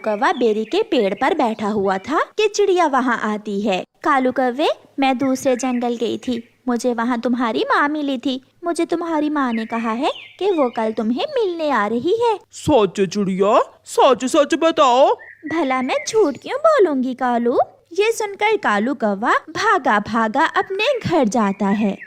कौवा बेरी के पेड़ पर बैठा हुआ था कि चिड़िया वहाँ आती है। कालू कौवे, मैं दूसरे जंगल गई थी, मुझे वहाँ तुम्हारी माँ मिली थी। मुझे तुम्हारी माँ ने कहा है कि वो कल तुम्हें मिलने आ रही है। सच चिड़िया, सच सच बताओ। भला मैं झूठ क्यों बोलूंगी कालू। ये सुनकर कालू कौवा भागा भागा अपने घर जाता है।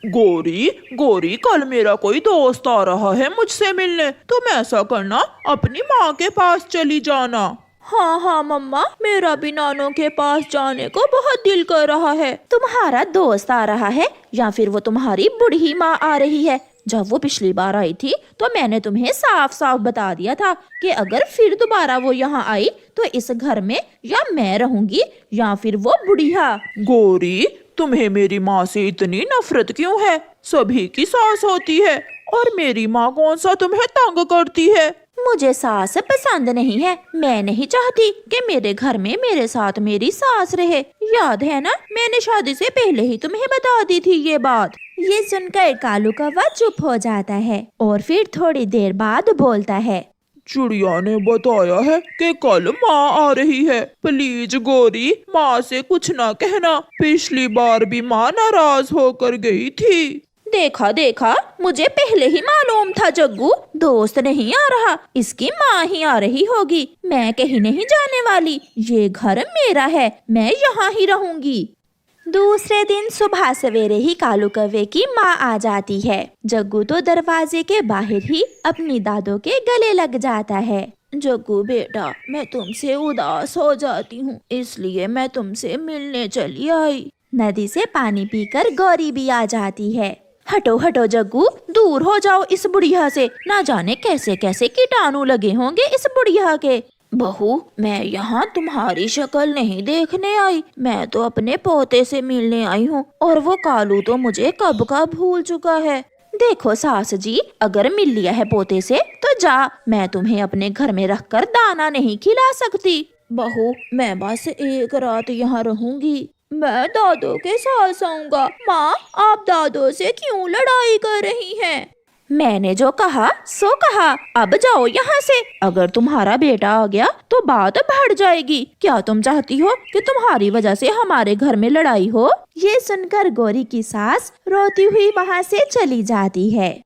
गोरी गोरी, कल मेरा कोई दोस्त आ रहा है मुझसे मिलने, तुम ऐसा करना, अपनी माँ के पास चली जाना। हाँ हाँ मम्मा, मेरा भी नानों के पास जाने को बहुत दिल कर रहा है। तुम्हारा दोस्त आ रहा है या फिर वो तुम्हारी बूढ़ी माँ आ रही है? जब वो पिछली बार आई थी तो मैंने तुम्हें साफ साफ बता दिया था कि अगर फिर दोबारा वो यहाँ आई तो इस घर में या मैं रहूंगी या फिर वो बुढ़िया। गोरी, तुम्हें मेरी माँ से इतनी नफरत क्यों है? सभी की सास होती है और मेरी माँ कौन सा तुम्हें तंग करती है? मुझे सास पसंद नहीं है। मैं नहीं चाहती कि मेरे घर में मेरे साथ मेरी सास रहे। याद है ना, मैंने शादी से पहले ही तुम्हें बता दी थी ये बात। ये सुनकर कालू कौवा चुप हो जाता है और फिर थोड़ी देर बाद बोलता है। चिड़िया ने बताया है कि कल माँ आ रही है। प्लीज गोरी, माँ से कुछ ना कहना, पिछली बार भी माँ नाराज होकर गई थी। देखा देखा, मुझे पहले ही मालूम था जग्गू, दोस्त नहीं आ रहा, इसकी माँ ही आ रही होगी। मैं कहीं नहीं जाने वाली, ये घर मेरा है, मैं यहाँ ही रहूंगी। दूसरे दिन सुबह सवेरे ही कालू कौवे की माँ आ जाती है। जग्गू तो दरवाजे के बाहर ही अपनी दादो के गले लग जाता है। जग्गू बेटा, मैं तुमसे उदास हो जाती हूँ, इसलिए मैं तुमसे मिलने चली आई। नदी से पानी पीकर गौरी भी आ जाती है। हटो हटो जग्गू, दूर हो जाओ इस बुढ़िया से, ना जाने कैसे कैसे कीटाणु लगे होंगे इस बुढ़िया के। बहू, मैं यहाँ तुम्हारी शक्ल नहीं देखने आई, मैं तो अपने पोते से मिलने आई हूँ और वो कालू तो मुझे कब का भूल चुका है। देखो सास जी, अगर मिल लिया है पोते से तो जा, मैं तुम्हें अपने घर में रखकर दाना नहीं खिला सकती। बहू, मैं बस एक रात यहाँ रहूंगी, मैं दादो के साथ आऊंगा। माँ, आप दादो से क्यों लड़ाई कर रही हैं? मैंने जो कहा सो कहा, अब जाओ यहाँ से। अगर तुम्हारा बेटा आ गया तो बात बढ़ जाएगी। क्या तुम चाहती हो कि तुम्हारी वजह से हमारे घर में लड़ाई हो? ये सुनकर गौरी की सास रोती हुई वहाँ से चली जाती है।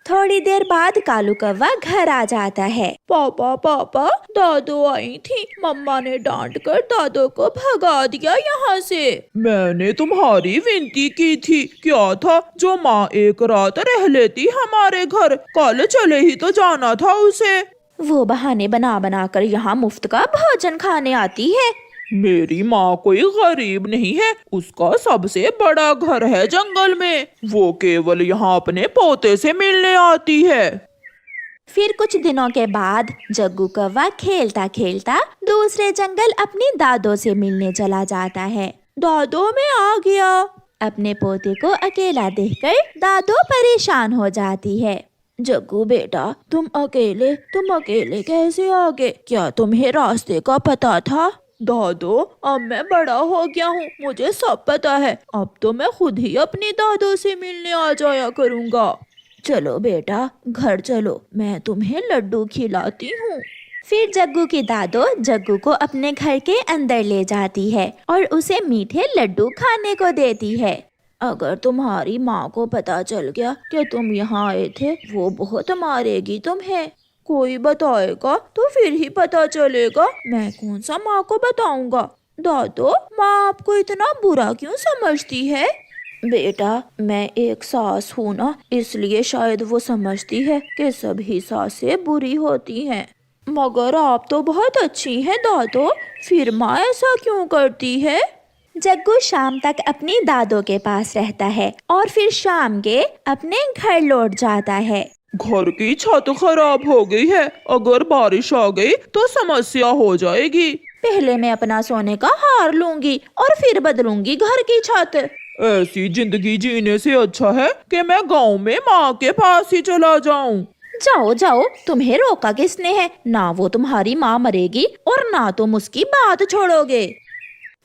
थोड़ी देर बाद कालू कौवा घर आ जाता है। पापा पापा, दादो आई थी, मम्मा ने डांट कर दादो को भगा दिया यहाँ से। मैंने तुम्हारी विनती की थी, क्या था जो माँ एक रात रह लेती हमारे घर, कल चले ही तो जाना था उसे। वो बहाने बना बना कर यहाँ मुफ्त का भोजन खाने आती है। मेरी माँ कोई गरीब नहीं है, उसका सबसे बड़ा घर है जंगल में, वो केवल यहाँ अपने पोते से मिलने आती है। फिर कुछ दिनों के बाद जग्गू कौवा खेलता खेलता दूसरे जंगल अपनी दादो से मिलने चला जाता है। दादो, मैं आ गया। अपने पोते को अकेला देखकर दादो परेशान हो जाती है। जग्गू बेटा, तुम अकेले कैसे आ गए? क्या तुम्हें रास्ते का पता था? दादो, अब मैं बड़ा हो गया हूँ, मुझे सब पता है, अब तो मैं खुद ही अपनी दादो से मिलने आ जाया करूँगा। चलो बेटा, घर चलो, मैं तुम्हें लड्डू खिलाती हूँ। फिर जग्गू की दादो जग्गू को अपने घर के अंदर ले जाती है और उसे मीठे लड्डू खाने को देती है। अगर तुम्हारी माँ को पता चल गया कि तुम यहाँ आए थे, वो बहुत मारेगी तुम्हें। कोई बताएगा तो फिर ही पता चलेगा, मैं कौन सा माँ को बताऊंगा। दादो, माँ आपको इतना बुरा क्यों समझती है? बेटा, मैं एक सास हूँ ना, इसलिए शायद वो समझती है कि सभी सासें बुरी होती हैं। मगर आप तो बहुत अच्छी हैं दादो, फिर माँ ऐसा क्यों करती है? जग्गू शाम तक अपनी दादो के पास रहता है और फिर शाम के अपने घर लौट जाता है। घर की छत खराब हो गई है, अगर बारिश आ गई तो समस्या हो जाएगी। पहले मैं अपना सोने का हार लूंगी और फिर बदलूंगी घर की छत। ऐसी जिंदगी जीने से अच्छा है कि मैं गांव में माँ के पास ही चला जाऊं। जाओ जाओ, तुम्हें रोका किसने है? ना वो तुम्हारी माँ मरेगी और ना तुम उसकी बात छोड़ोगे।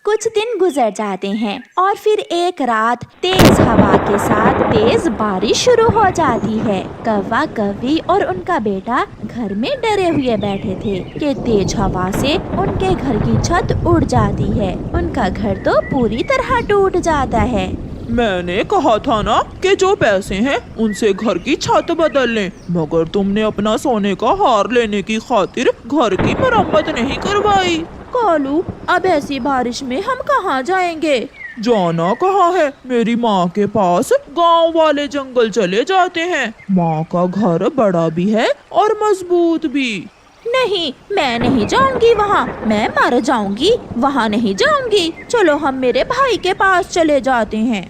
कुछ दिन गुजर जाते हैं और फिर एक रात तेज हवा के साथ तेज बारिश शुरू हो जाती है। कौवा कौवी और उनका बेटा घर में डरे हुए बैठे थे कि तेज हवा से उनके घर की छत उड़ जाती है। उनका घर तो पूरी तरह टूट जाता है। मैंने कहा था ना कि जो पैसे हैं उनसे घर की छत बदल लें, मगर तुमने अपना सोने का हार लेने की खातिर घर की मरम्मत नहीं करवाई। कालू, अब ऐसी बारिश में हम कहाँ जाएंगे? जाना कहाँ है, मेरी माँ के पास गांव वाले जंगल चले जाते हैं। माँ का घर बड़ा भी है और मजबूत भी। नहीं, मैं नहीं जाऊंगी वहाँ, मैं मर जाऊंगी, वहाँ नहीं जाऊंगी। चलो हम मेरे भाई के पास चले जाते हैं।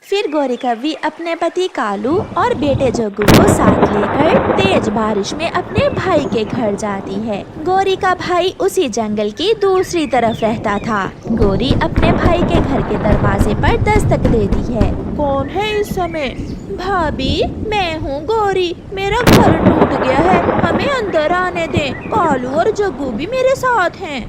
फिर गौरी कौवी अपने पति कालू और बेटे जग्गू को साथ लेकर तेज बारिश में अपने भाई के घर जाती है। गौरी का भाई उसी जंगल की दूसरी तरफ रहता था। गौरी अपने भाई के घर के दरवाजे पर दस्तक देती है। कौन है इस समय? भाभी, मैं हूँ गौरी, मेरा घर टूट गया है, हमें अंदर आने दें। कालू और जग्गू भी मेरे साथ हैं।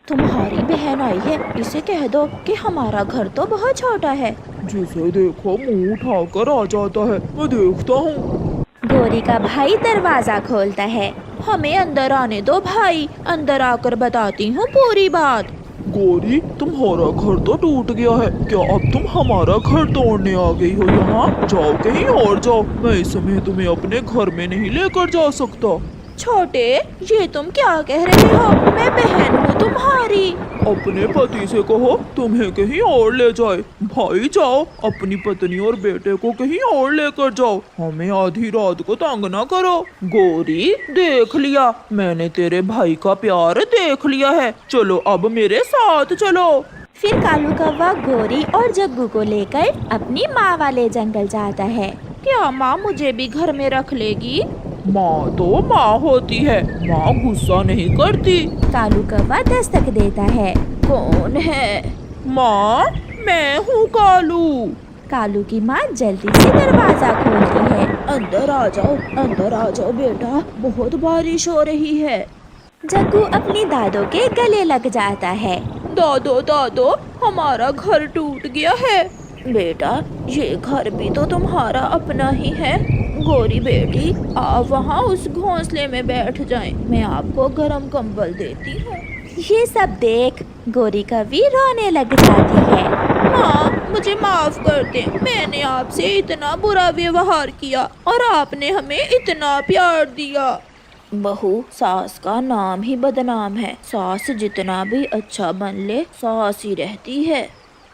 तुम्हारी बहन आई है, इसे कह दो कि हमारा घर तो बहुत छोटा है। जिसे देखो मुंह उठाकर आ जाता है, मैं देखता हूँ। गौरी का भाई दरवाजा खोलता है। हमें अंदर आने दो भाई, अंदर आकर बताती हूँ पूरी बात। गौरी, तुम्हारा घर तो टूट गया है, क्या अब तुम हमारा घर तोड़ने आ गई हो? यहाँ जाओ, कहीं और जाओ, मैं इस समय तुम्हें अपने घर में नहीं लेकर जा सकता। छोटे, ये तुम क्या कह रहे हो? मैं बहन हूँ तुम्हारी। अपने पति से कहो तुम्हें कहीं और ले जाए। भाई जाओ, अपनी पत्नी और बेटे को कहीं और लेकर जाओ, हमें आधी रात को तंग ना करो। गौरी, देख लिया, मैंने तेरे भाई का प्यार देख लिया है, चलो अब मेरे साथ चलो। फिर कालू कौवा गौरी और जग्गू को लेकर अपनी माँ वाले जंगल जाता है। क्या माँ मुझे भी घर में रख लेगी? माँ तो माँ होती है, माँ गुस्सा नहीं करती। कालू कौवा दस्तक देता है। कौन है? माँ, मैं हूँ कालू। कालू की माँ जल्दी से दरवाजा खोलती है। अंदर आ जाओ, अंदर आ जाओ बेटा, बहुत बारिश हो रही है। जग्गू अपनी दादो के गले लग जाता है। दादो दादो, हमारा घर टूट गया है। बेटा, ये घर भी तो तुम्हारा अपना ही है। गौरी बेटी, आप वहाँ उस घोंसले में बैठ जाएं, मैं आपको गरम कंबल देती हूँ। ये सब देख गौरी कौवी रोने लग जाती है। माँ, मुझे माफ कर दे, मैंने आपसे इतना बुरा व्यवहार किया और आपने हमें इतना प्यार दिया। बहू, सास का नाम ही बदनाम है, सास जितना भी अच्छा बन ले, सास ही रहती है।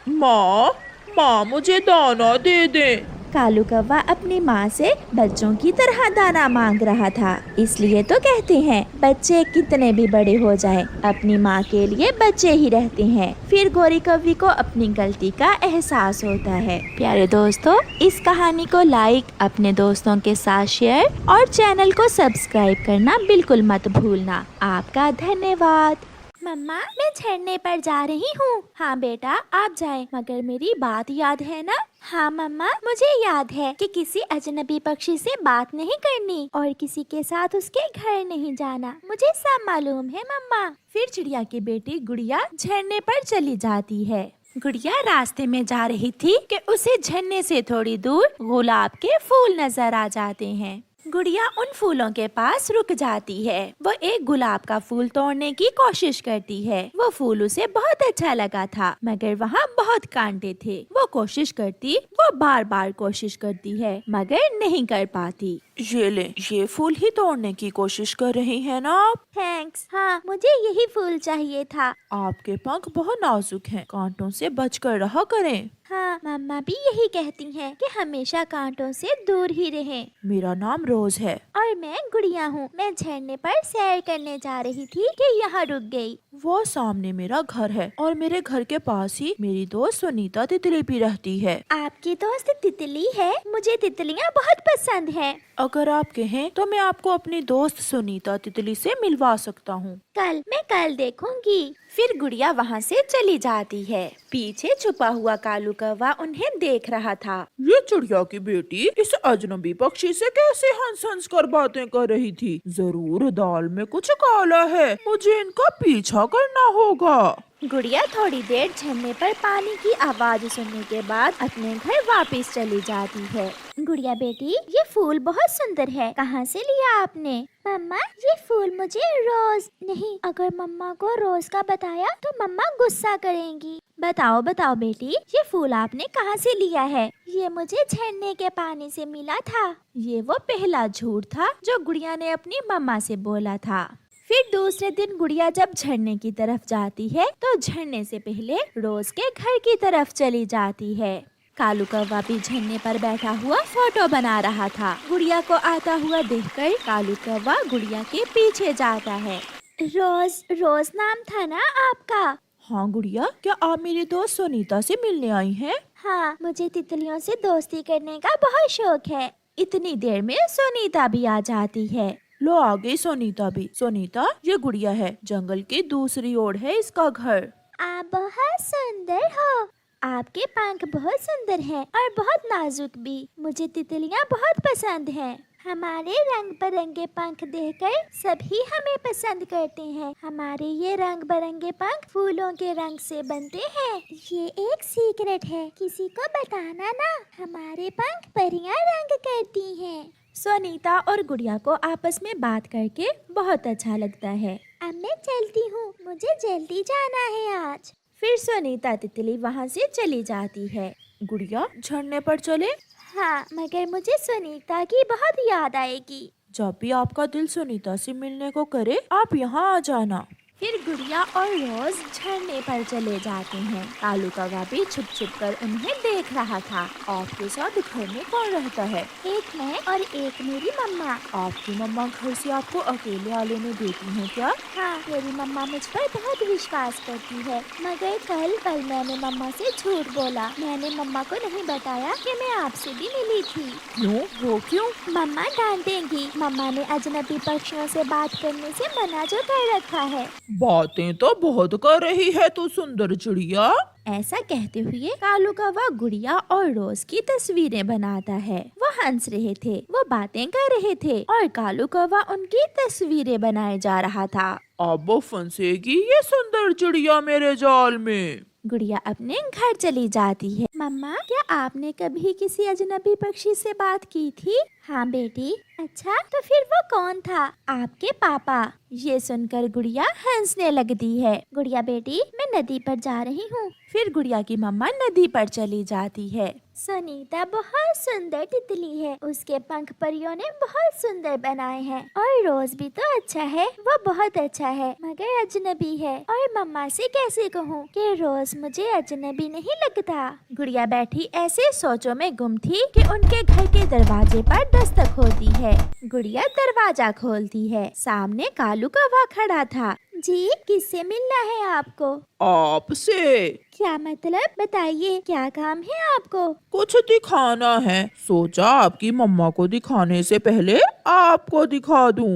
माँ, माँ मुझे दाना दे दे। कालू कौवा अपनी माँ से बच्चों की तरह दाना मांग रहा था। इसलिए तो कहते हैं बच्चे कितने भी बड़े हो जाएं, अपनी माँ के लिए बच्चे ही रहते हैं। फिर गौरी कौवी को अपनी गलती का एहसास होता है। प्यारे दोस्तों, इस कहानी को लाइक, अपने दोस्तों के साथ शेयर और चैनल को सब्सक्राइब करना बिल्कुल मत भूलना। आपका धन्यवाद। मम्मा, मैं झरने पर जा रही हूँ। हाँ बेटा, आप जाएं, मगर मेरी बात याद है ना? हाँ मम्मा, मुझे याद है कि किसी अजनबी पक्षी से बात नहीं करनी और किसी के साथ उसके घर नहीं जाना, मुझे सब मालूम है मम्मा। फिर चिड़िया की बेटी गुड़िया झरने पर चली जाती है। गुड़िया रास्ते में जा रही थी कि उसे झरने से थोड़ी दूर गुलाब के फूल नजर आ जाते हैं। गुड़िया उन फूलों के पास रुक जाती है। वो एक गुलाब का फूल तोड़ने की कोशिश करती है। वो फूल उसे बहुत अच्छा लगा था, मगर वहाँ बहुत कांटे थे। वो कोशिश करती, वो बार बार कोशिश करती है, मगर नहीं कर पाती। ये ले, ये फूल ही तोड़ने की कोशिश कर रही है ना आप? थैंक्स। हाँ, मुझे यही फूल चाहिए था। आपके पंख बहुत नाजुक हैं, कांटों से बचकर रहा करें। हाँ, मम्मा भी यही कहती हैं कि हमेशा कांटों से दूर ही रहें। मेरा नाम रोज है और मैं गुड़िया हूँ। मैं झरने पर सैर करने जा रही थी कि यहाँ रुक गई। वो सामने मेरा घर है और मेरे घर के पास ही मेरी दोस्त सुनीता तितली भी रहती है। आपकी दोस्त तितली है? मुझे तितलियाँ बहुत पसंद है। अगर आप कहें तो मैं आपको अपनी दोस्त सुनीता तितली से मिलवा सकता हूँ। मैं कल देखूंगी। फिर गुड़िया वहाँ से चली जाती है। पीछे छुपा हुआ कालू कौवा उन्हें देख रहा था। ये चिड़िया की बेटी इस अजनबी पक्षी से कैसे हंस हंस कर बातें कर रही थी? जरूर दाल में कुछ काला है, मुझे इनका पीछा करना होगा। गुड़िया थोड़ी देर झरने पर पानी की आवाज सुनने के बाद अपने घर वापस चली जाती है। गुड़िया बेटी, ये फूल बहुत सुंदर है, कहाँ से लिया आपने? मम्मा, ये फूल मुझे रोज नहीं, अगर मम्मा को रोज का बताया तो मम्मा गुस्सा करेंगी। बताओ बताओ बेटी, ये फूल आपने कहाँ से लिया है? ये मुझे झरने के पानी से मिला था। ये वो पहला झूठ था जो गुड़िया ने अपनी मम्मा से बोला था। फिर दूसरे दिन गुड़िया जब झरने की तरफ जाती है तो झरने से पहले रोज के घर की तरफ चली जाती है। कालू कौवा भी झरने पर बैठा हुआ फोटो बना रहा था। गुड़िया को आता हुआ देखकर कालू कौवा गुड़िया के पीछे जाता है। रोज, रोज नाम था ना आपका? हाँ गुड़िया, क्या आप मेरी दोस्त सोनीता से मिलने आई हैं? हाँ, मुझे तितलियों से दोस्ती करने का बहुत शौक है। इतनी देर में सोनीता भी आ जाती है। लो आ गई सोनीता भी। सोनीता, ये गुड़िया है, जंगल की दूसरी ओर है इसका घर। आप बहुत सुंदर हो। आपके पंख बहुत सुंदर हैं और बहुत नाजुक भी। मुझे तितलियाँ बहुत पसंद हैं। हमारे रंग बिरंगे पंख देखकर सभी हमें पसंद करते हैं। हमारे ये रंग बिरंगे पंख फूलों के रंग से बनते हैं। ये एक सीक्रेट है, किसी को बताना ना। हमारे पंख परियां रंग करती हैं। सोनीता और गुड़िया को आपस में बात करके बहुत अच्छा लगता है। अब मैं चलती हूँ, मुझे जल्दी जाना है आज। फिर सोनीता तितली वहाँ से चली जाती है। गुड़िया, झरने पर चले? हाँ, मगर मुझे सुनीता की बहुत याद आएगी। जब भी आपका दिल सुनीता से मिलने को करे, आप यहाँ आ जाना। फिर गुड़िया और रोज झरने पर चले जाते हैं। कालू कौवा भी छुप छुप कर उन्हें देख रहा था। आपके साथ घर में कौन रहता है? एक मैं और एक मेरी मम्मा। आपकी मम्मा घर से आपको अकेले आने में देती हैं क्या? हाँ, मेरी मम्मा मुझ पर बहुत विश्वास करती है, मगर कल मैंने मम्मा से झूठ बोला। मैंने मम्मा को नहीं बताया कि मैं आपसे भी मिली थी। क्यों? वो क्यों? मम्मा डांटेंगी। मम्मा ने अजनबी पक्षियों से बात करने से मना जो कर रखा है। बातें तो बहुत कर रही है तू सुंदर चिड़िया। ऐसा कहते हुए कालू कौवा गुड़िया और रोज की तस्वीरें बनाता है। वो हंस रहे थे, वो बातें कर रहे थे और कालू कौवा उनकी तस्वीरें बनाए जा रहा था। अब वो फंसेगी ये सुंदर चिड़िया मेरे जाल में। गुड़िया अपने घर चली जाती है। मम्मा, क्या आपने कभी किसी अजनबी पक्षी से बात की थी? हाँ बेटी। अच्छा, तो फिर वो कौन था? आपके पापा। ये सुनकर गुड़िया हंसने लगती है। गुड़िया बेटी, मैं नदी पर जा रही हूँ। फिर गुड़िया की मम्मा नदी पर चली जाती है। सुनीता बहुत सुंदर तितली है, उसके पंख परियों ने बहुत सुंदर बनाए हैं। और रोज भी तो अच्छा है, वो बहुत अच्छा है, मगर अजनबी है। और मम्मा से कैसे कहूँ कि रोज मुझे अजनबी नहीं लगता। गुड़िया बैठी ऐसे सोचों में गुम थी कि उनके घर के दरवाजे पर दस्तक होती है। गुड़िया दरवाजा खोलती है। सामने कालू कौवा खड़ा था। जी, किससे मिलना है आपको? आपसे। क्या मतलब? बताइए, क्या काम है आपको? कुछ दिखाना है, सोचा आपकी मम्मा को दिखाने से पहले आपको दिखा दूं।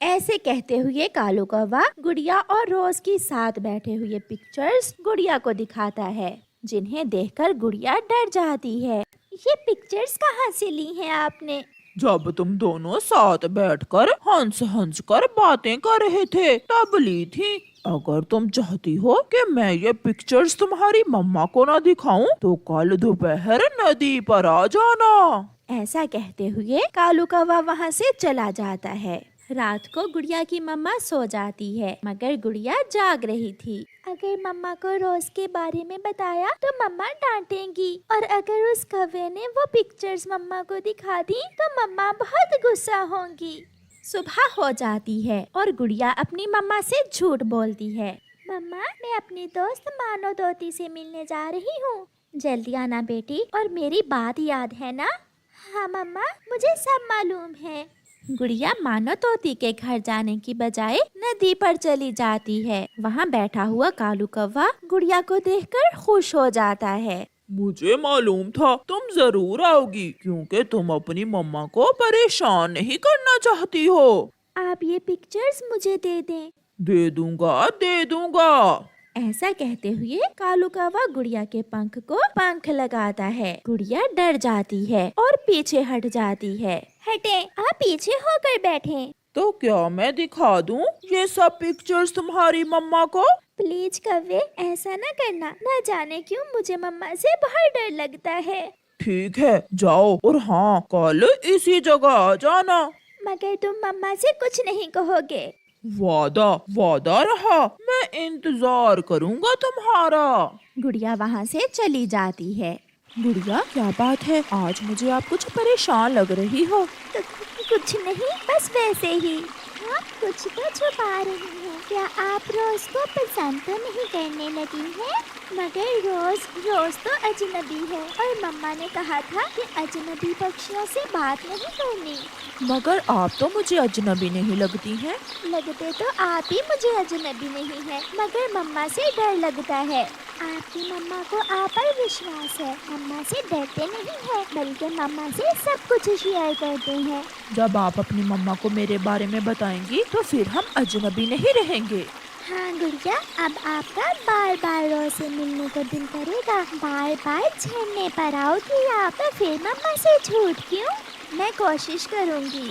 ऐसे कहते हुए कालू कौवा गुड़िया और रोज की साथ बैठे हुए पिक्चर्स गुड़िया को दिखाता है, जिन्हें देखकर गुड़िया डर जाती है। ये पिक्चर्स कहाँ से ली हैं आपने? जब तुम दोनों साथ बैठकर हंस हंस कर बातें कर रहे थे तब ली थी। अगर तुम चाहती हो कि मैं ये पिक्चर्स तुम्हारी मम्मा को ना दिखाऊं तो कल दोपहर नदी पर आ जाना। ऐसा कहते हुए कालू कौवा वहाँ से चला जाता है। रात को गुड़िया की मम्मा सो जाती है, मगर गुड़िया जाग रही थी। अगर मम्मा को रोज के बारे में बताया तो मम्मा डांटेंगी, और अगर उस कौवे ने वो पिक्चर्स मम्मा को दिखा दी तो मम्मा बहुत गुस्सा होंगी। सुबह हो जाती है और गुड़िया अपनी मम्मा से झूठ बोलती है। मम्मा, मैं अपनी दोस्त मानो तोती से मिलने जा रही हूँ, जल्दी आना बेटी। और मेरी बात याद है ना? हाँ मम्मा, मुझे सब मालूम है। गुड़िया मानो तोती के घर जाने की बजाय नदी पर चली जाती है। वहाँ बैठा हुआ कालू कौवा गुड़िया को देखकर खुश हो जाता है। मुझे मालूम था तुम जरूर आओगी, क्योंकि तुम अपनी मम्मा को परेशान नहीं करना चाहती हो। आप ये पिक्चर्स मुझे दे दें। दे दूंगा, दे दूंगा। ऐसा कहते हुए कालू कौवा गुड़िया के पंख लगाता है। गुड़िया डर जाती है और पीछे हट जाती है। हटे, आप पीछे होकर बैठे। तो क्या मैं दिखा दूं ये सब पिक्चर्स तुम्हारी मम्मा को? प्लीज कव्वे, ऐसा ना करना। न जाने क्यों मुझे मम्मा से बहुत डर लगता है। ठीक है, जाओ, और हाँ, कल इसी जगह आ जाना। मगर तुम मम्मा से कुछ नहीं कहोगे। वादा वादा रहा, मैं इंतजार करूंगा तुम्हारा। गुड़िया वहाँ से चली जाती है। गुड़िया, क्या बात है, आज मुझे आप कुछ परेशान लग रही हो। तो कुछ नहीं, बस वैसे ही। हाँ, कुछ तो छुपा रही है। क्या आप रोज को पसंद तो नहीं करने लगी हैं? मगर रोज तो अजनबी है और मम्मा ने कहा था कि अजनबी पक्षियों से बात नहीं करनी। मगर आप तो मुझे अजनबी नहीं लगती हैं। लगते तो आप ही मुझे अजनबी नहीं है, मगर मम्मा से डर लगता है। आपकी मम्मा को आप पर विश्वास है। मम्मा से डरते नहीं है, बल्कि मम्मा से सब कुछ शेयर करते हैं। जब आप अपनी मम्मा को मेरे बारे में बताएंगी तो फिर हम अजनबी नहीं रहेंगे। हाँ गुड़िया, अब आपका बार बार रोज से मिलने को दिल करेगा। बार बार झरने पर आओगी आप, तो फिर मम्मा से झूठ क्यों? मैं कोशिश करूँगी।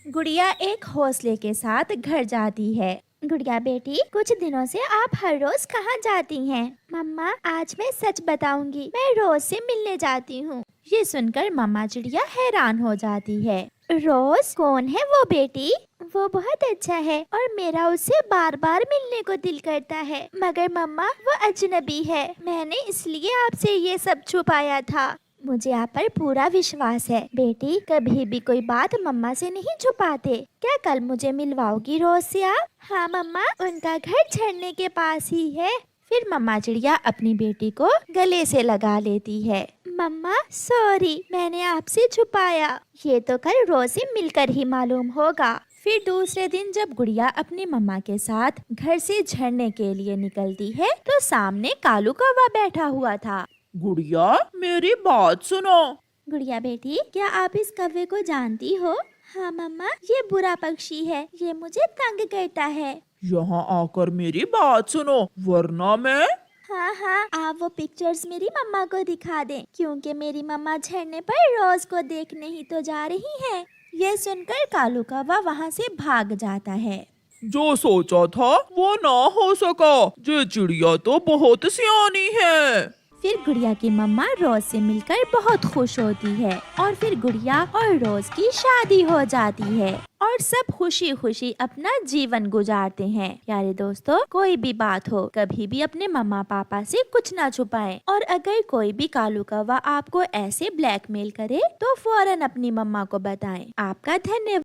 गुड़िया एक हौसले के साथ घर जाती है। गुड़िया बेटी, कुछ दिनों से आप हर रोज कहाँ जाती हैं? मम्मा, आज मैं सच बताऊंगी, मैं रोज से मिलने जाती हूँ। ये सुनकर मम्मा चिड़िया हैरान हो जाती है। रोज? कौन है वो बेटी? वो बहुत अच्छा है और मेरा उससे बार बार मिलने को दिल करता है। मगर मम्मा, वो अजनबी है। मैंने इसलिए आपसे ये सब छुपाया था। मुझे आप पर पूरा विश्वास है। बेटी, कभी भी कोई बात मम्मा से नहीं छुपाते। क्या कल मुझे मिलवाओगी रोज से आप? हाँ मम्मा, उनका घर झरने के पास ही है। फिर मम्मा चिड़िया अपनी बेटी को गले से लगा लेती है। मम्मा सॉरी, मैंने आपसे छुपाया। ये तो कल रोज से मिलकर ही मालूम होगा। फिर दूसरे दिन जब गुड़िया अपनी मम्मा के साथ घर से झरने के लिए निकलती है तो सामने कालू कौवा बैठा हुआ था। गुड़िया, मेरी बात सुनो। गुड़िया बेटी, क्या आप इस कौवे को जानती हो? हाँ मम्मा, ये बुरा पक्षी है। ये मुझे तंग करता है। यहाँ आकर मेरी बात सुनो, वरना मैं। हाँ, आप वो पिक्चर्स मेरी मम्मा को दिखा दें, क्योंकि मेरी मम्मा झरने पर रोज को देखने ही तो जा रही है। ये सुनकर कालू कौवा वहाँ से भाग जाता है। जो सोचा था वो ना हो सका। ये चिड़िया तो बहुत सियानी है। फिर गुड़िया की मम्मा रोज से मिलकर बहुत खुश होती है और फिर गुड़िया और रोज की शादी हो जाती है और सब खुशी खुशी अपना जीवन गुजारते हैं। प्यारे दोस्तों, कोई भी बात हो, कभी भी अपने मम्मा पापा से कुछ ना छुपाएं और अगर कोई भी कालू कौवा आपको ऐसे ब्लैकमेल करे तो फौरन अपनी मम्मा को बताएं। आपका धन्यवाद।